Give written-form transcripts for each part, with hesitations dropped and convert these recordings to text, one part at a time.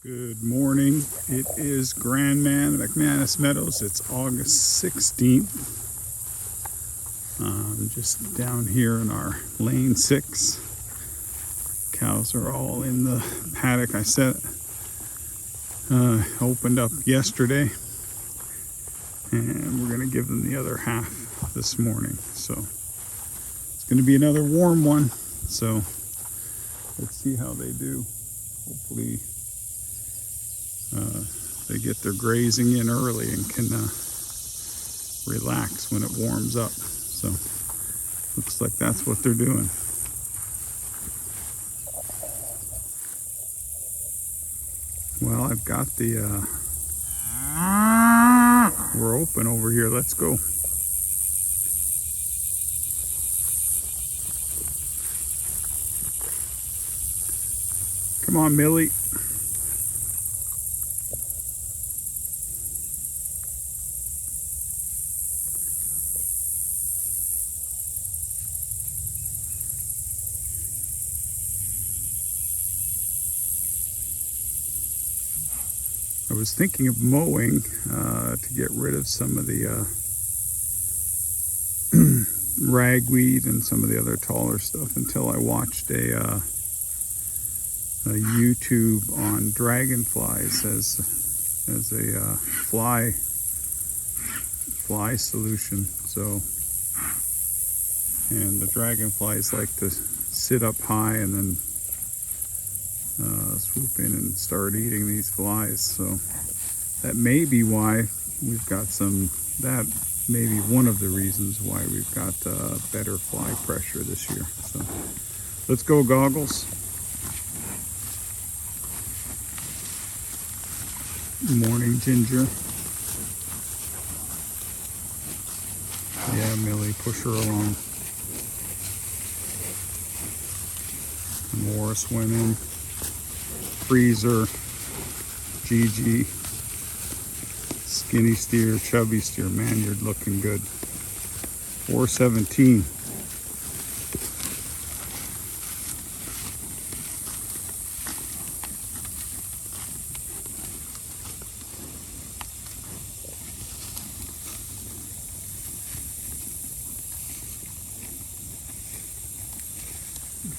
Good morning. It is GranMan, McManus Meadows. It's August 16th. Just down here in our lane 6. Cows are all in the paddock I opened up yesterday. And we're going to give them the other half this morning. So it's going to be another warm one. So let's see how they do. Hopefully they get their grazing in early and can relax when it warms up. So looks like that's what they're doing. Well, I've got the we're open over here. Let's go. Come on, Millie. I was thinking of mowing to get rid of some of the ragweed and some of the other taller stuff until I watched a YouTube on dragonflies as a fly solution. So, and the dragonflies like to sit up high and then swoop in and start eating these flies. So that may be why we've got that may be one of the reasons why we've got better fly pressure this year. So let's go, Goggles. Morning, Ginger. Yeah, Millie, push her along. Morris went in. Freezer, Gigi, skinny steer, chubby steer. Man, you're looking good. 417.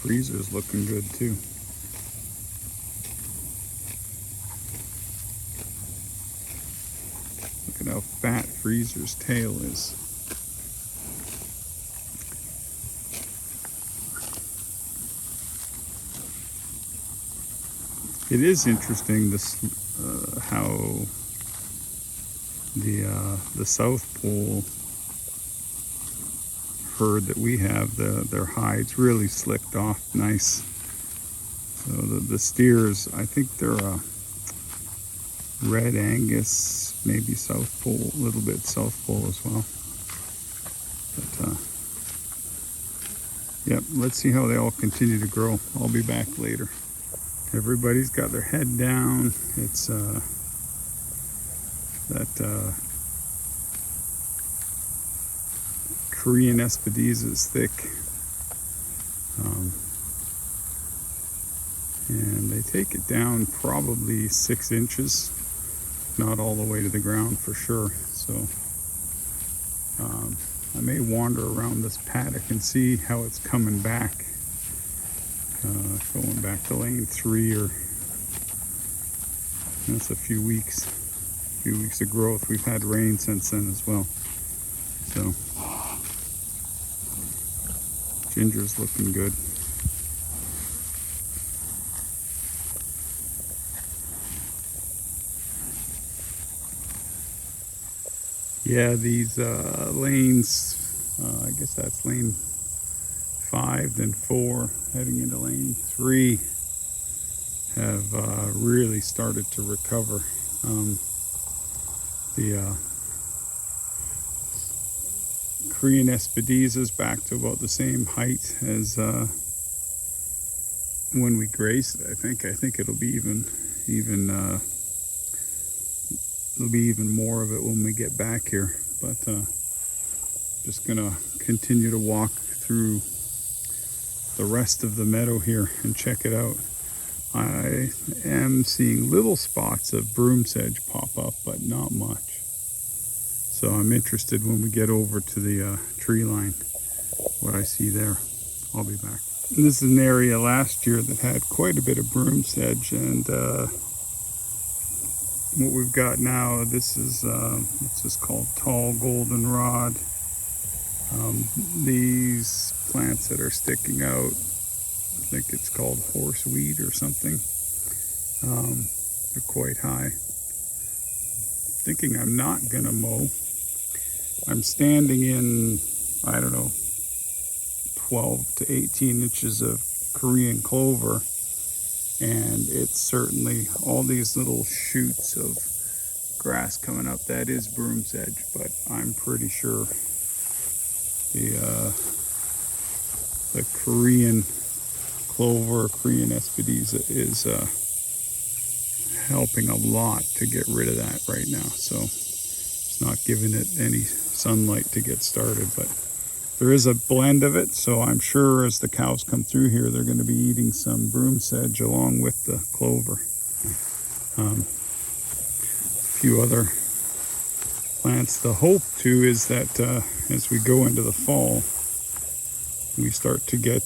Freezer's looking good too. Look at how fat Freezer's tail is. It is interesting how the South Pole herd that we have, their hides really slicked off nice. So the steers, I think they're Red Angus, maybe South Pole, a little bit South Pole as well. But yep, let's see how they all continue to grow. I'll be back later. Everybody's got their head down. It's that Korean Espadiza is thick. And they take it down probably 6 inches, not all the way to the ground for sure. So I may wander around this paddock and see how it's coming back. Going back to lane 3, or that's a few weeks of growth. We've had rain since then as well. So Ginger's looking good. Yeah, these lanes, I guess that's lane 5, then 4, heading into lane 3, have really started to recover. The Korean Espadiza is back to about the same height as when we grazed it. I think it'll be there'll be even more of it when we get back here. But just gonna continue to walk through the rest of the meadow here and check it out. I am seeing little spots of broom sedge pop up, but not much. So I'm interested when we get over to the tree line, what I see there. I'll be back. This is an area last year that had quite a bit of broom sedge, and what we've got now, this is what's this called, tall goldenrod. These plants that are sticking out, I think it's called horseweed or something. They're quite high. Thinking I'm not gonna mow. I'm standing in, I don't know, 12 to 18 inches of Korean clover, and it's certainly all these little shoots of grass coming up. That is broom sedge, but I'm pretty sure the Korean clover, Korean Espadisa, is helping a lot to get rid of that right now. So it's not giving it any sunlight to get started, but there is a blend of it. So I'm sure as the cows come through here, they're going to be eating some broom sedge along with the clover. A few other plants. The hope too is that as we go into the fall, we start to get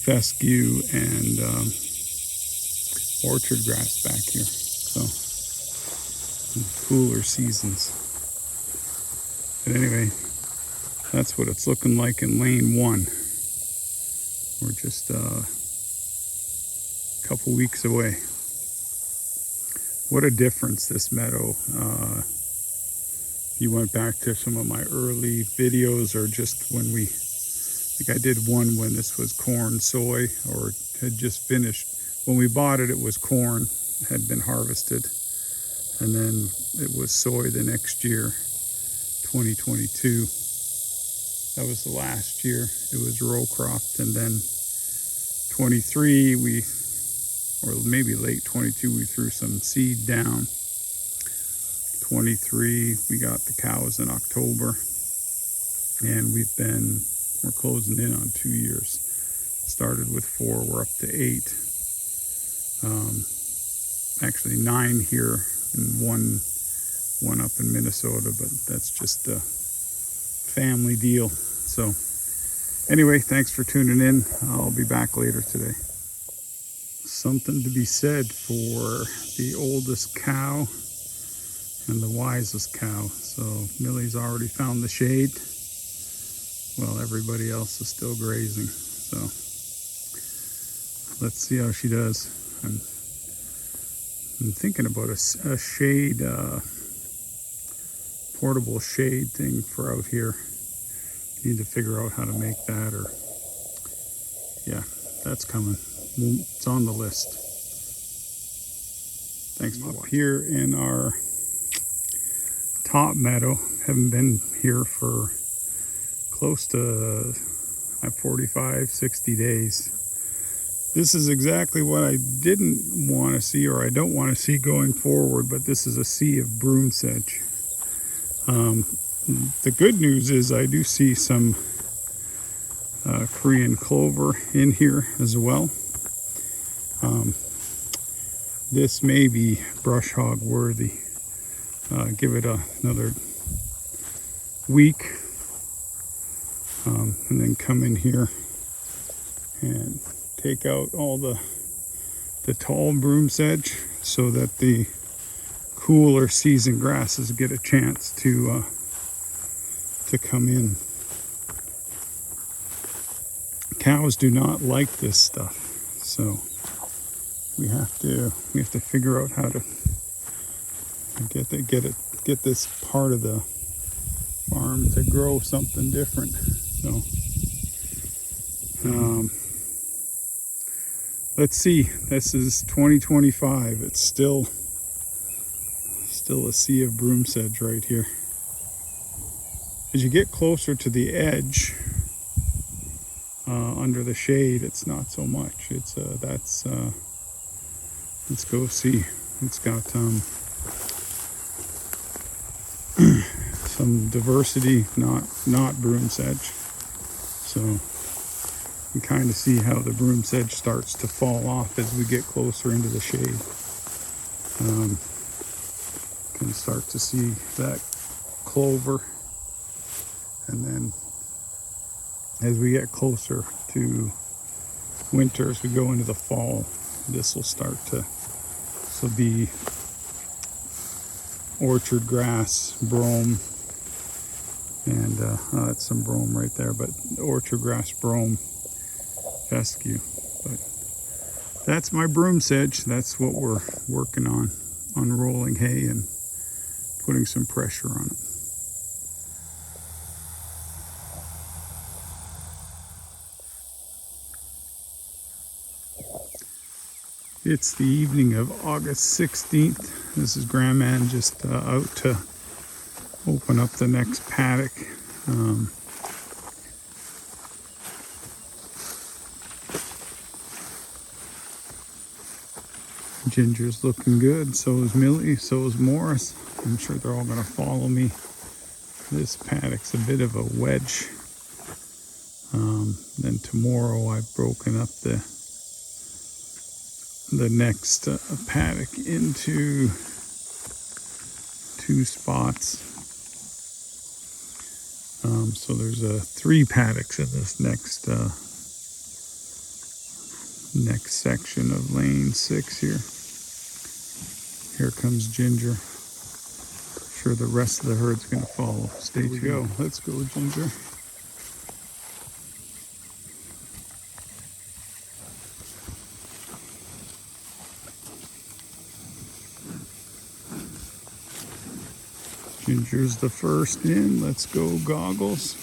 fescue and orchard grass back here. So cooler seasons. But anyway, that's what it's looking like in lane 1. We're just a couple weeks away. What a difference this meadow. If you went back to some of my early videos, or just when I think I did one when this was corn, soy, or had just finished. When we bought it, it was corn, had been harvested. And then it was soy the next year, 2022. That was the last year. It was row cropped. And then 23, or maybe late 22, we threw some seed down. 23, we got the cows in October. And we're closing in on 2 years. Started with 4, we're up to 8. Actually 9 here, and one up in Minnesota, but that's just a family deal. So anyway, thanks for tuning in. I'll be back later today. Something to be said for the oldest cow and the wisest cow. So Millie's already found the shade. Well, everybody else is still grazing. So let's see how she does. I'm thinking about a shade, portable shade thing for out here. Need to figure out how to make that, or yeah, that's coming. It's on the list. Thanks for watching. Here in our top meadow, haven't been here for close to 45, 60 days. This is exactly what I didn't want to see, or I don't want to see going forward, but this is a sea of broom sedge. The good news is I do see some Korean clover in here as well. This may be brush hog worthy. Give it another week, and then come in here and take out all the tall broom sedge so that the cooler season grasses get a chance to come in. Cows do not like this stuff, so we have to figure out how to get this part of the farm to grow something different. So let's see. This is 2025. It's still a sea of broom sedge right here. As you get closer to the edge, under the shade, it's not so much. It's let's go see. It's got some diversity, not broom sedge. So You can kind of see how the broom sedge starts to fall off as we get closer into the shade. Can start to see that clover, and then as we get closer to winter, as we go into the fall, this will start to be orchard grass, brome, and that's some brome right there, but orchard grass, brome, fescue. But that's my broom sedge. That's what we're working on, unrolling hay and putting some pressure on it. It's the evening of August 16th. This is GranMan just out to open up the next paddock. Ginger's looking good, so is Millie, so is Morris. I'm sure they're all going to follow me. This paddock's a bit of a wedge. Then tomorrow I've broken up the next paddock into 2 spots. So there's 3 paddocks in this next section of lane 6 here. Here comes Ginger. I'm sure the rest of the herd's going to follow. Stay tuned. Let's go, Ginger. Ginger's the first in. Let's go, Goggles.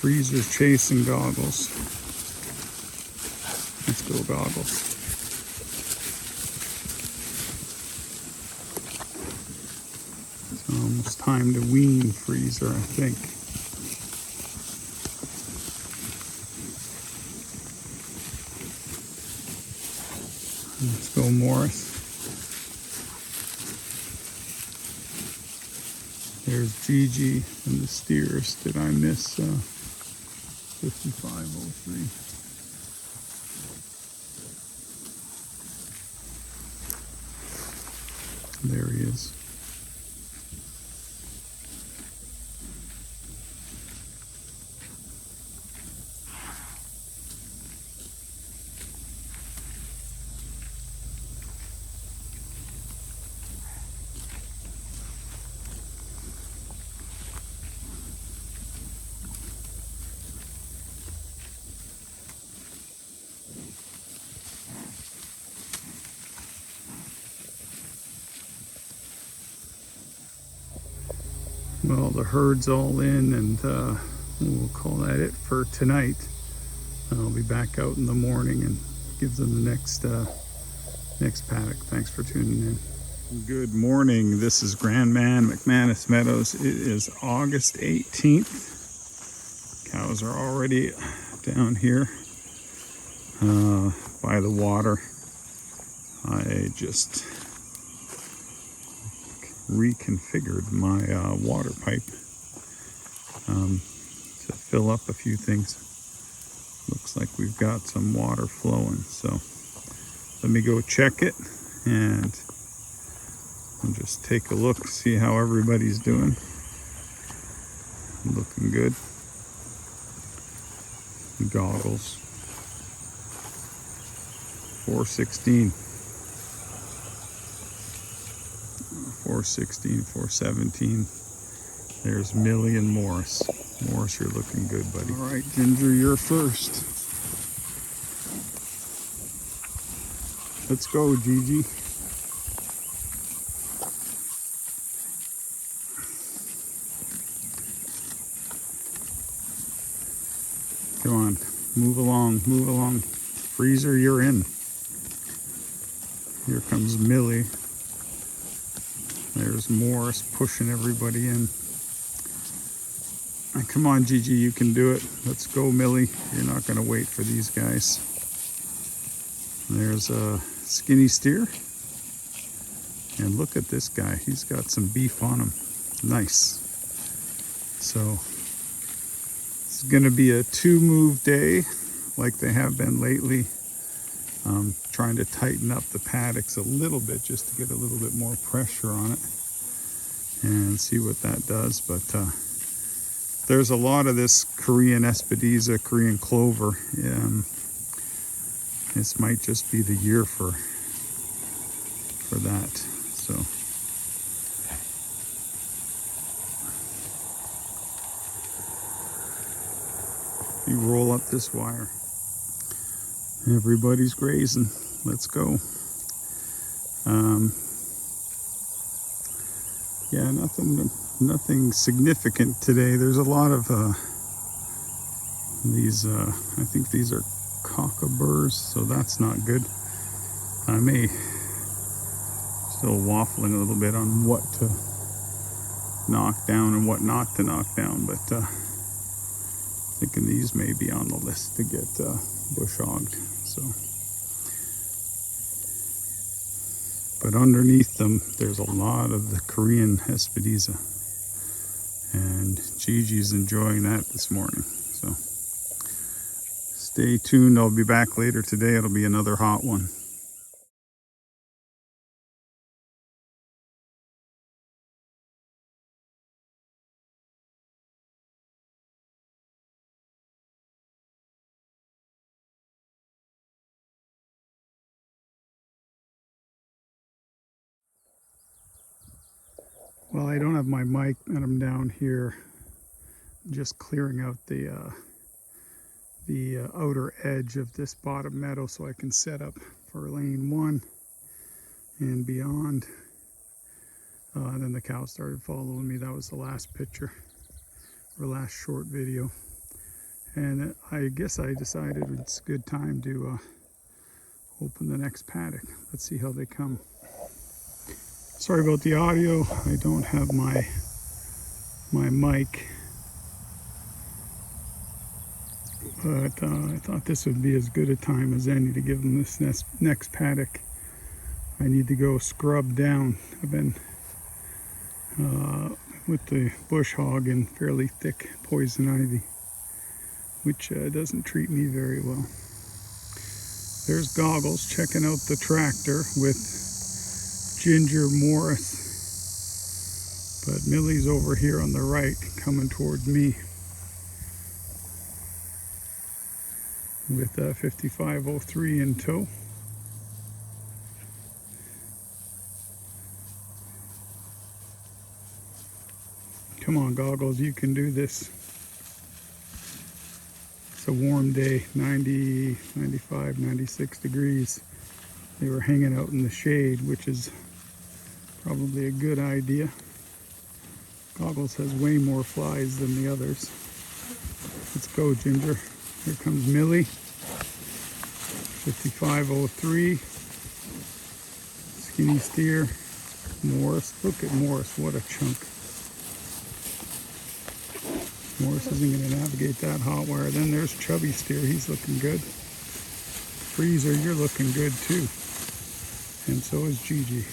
Freezer chasing Goggles. Let's go, Goggles. It's almost time to wean Freezer, I think. Let's go, Morris. There's Gigi and the steers. Did I miss 5503? There he is. Well, the herd's all in, and we'll call that it for tonight. I'll be back out in the morning and give them the next paddock. Thanks for tuning in. Good morning. This is GranMan, McManus Meadows. It is August 18th. Cows are already down here by the water. I just reconfigured my water pipe to fill up a few things. Looks like we've got some water flowing, so let me go check it and I'll just take a look, see how everybody's doing. Looking good. Goggles. 416. 416, 417. There's Millie and Morris. Morris, you're looking good, buddy. All right, Ginger, you're first. Let's go, Gigi. Come on, move along, move along. Freezer, you're in. Here comes Millie. There's Morris pushing everybody in. Come on, Gigi, you can do it. Let's go, Millie. You're not going to wait for these guys. There's a skinny steer. And look at this guy. He's got some beef on him. Nice. So It's going to be a 2-move day like they have been lately. Trying to tighten up the paddocks a little bit just to get a little bit more pressure on it and see what that does. But there's a lot of this Korean Espediza, Korean clover. This might just be the year for that. So you roll up this wire. Everybody's grazing. Let's go. Yeah, nothing significant today. There's a lot of these. I think these are cockaburs, so that's not good. I may still waffling a little bit on what to knock down and what not to knock down, but thinking these may be on the list to get bush hogged. So, but underneath them, there's a lot of the Korean Espediza, and Gigi's enjoying that this morning. So, stay tuned. I'll be back later today. It'll be another hot one. Well, I don't have my mic, and I'm down here just clearing out the outer edge of this bottom meadow so I can set up for lane 1 and beyond. And then the cow started following me. That was the last picture, or last short video. And I guess I decided it's a good time to open the next paddock. Let's see how they come. Sorry about the audio. I don't have my mic, but I thought this would be as good a time as any to give them this next paddock. I need to go scrub down. I've been with the bush hog and fairly thick poison ivy, which doesn't treat me very well. There's Goggles checking out the tractor with Ginger Morris, but Millie's over here on the right coming towards me with 5503 in tow. Come on, Goggles, you can do this. It's a warm day, 90, 95, 96 degrees. They were hanging out in the shade, which is probably a good idea. Goggles has way more flies than the others. Let's go, Ginger. Here comes Millie. 5503. Skinny steer. Morris. Look at Morris. What a chunk. Morris isn't going to navigate that hot wire. Then there's Chubby Steer. He's looking good. Freezer, you're looking good too. And so is Gigi.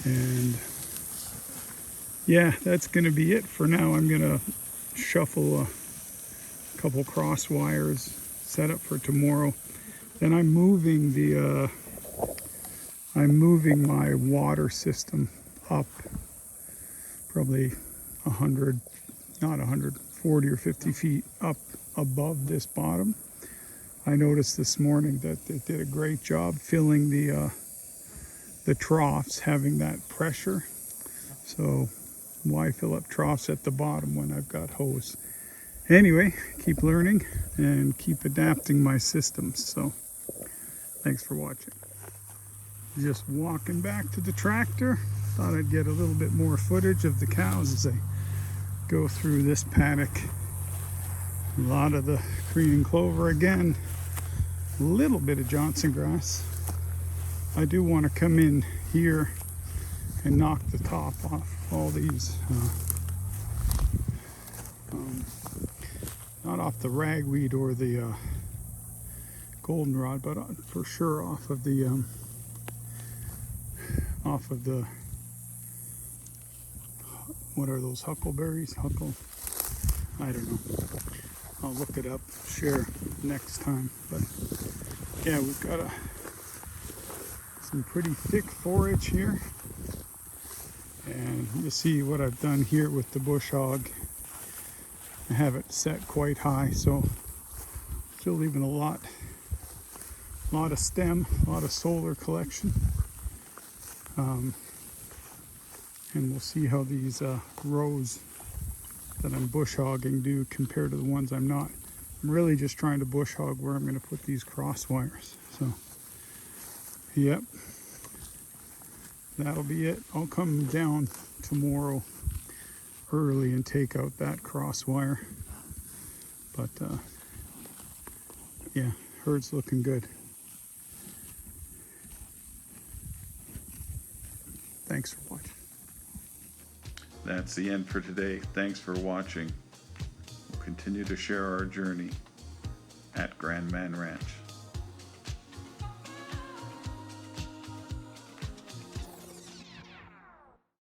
And yeah, that's going to be it for now. I'm going to shuffle a couple cross wires, set up for tomorrow. Then I'm moving my water system up probably 100, not 140 or 50 feet up above this bottom. I noticed this morning that they did a great job filling the troughs, having that pressure. So why fill up troughs at the bottom when I've got hose? Anyway, keep learning and keep adapting my systems. So thanks for watching. Just walking back to the tractor. Thought I'd get a little bit more footage of the cows as I go through this paddock. A lot of the Korean clover again. A little bit of Johnson grass. I do want to come in here and knock the top off all these. Not off the ragweed or the goldenrod, but for sure off of the what are those, huckleberries? I don't know. I'll look it up, share next time. But yeah, we've got some pretty thick forage here. And you see what I've done here with the bush hog. I have it set quite high, so still leaving a lot of stem, a lot of solar collection. And we'll see how these rows that I'm bush hogging do compared to the ones I'm not. I'm really just trying to bush hog where I'm going to put these cross wires. So, yep, that'll be it. I'll come down tomorrow early and take out that cross wire. But yeah, herd's looking good. Thanks for watching. That's the end for today. Thanks for watching. We'll continue to share our journey at GranMan Ranch.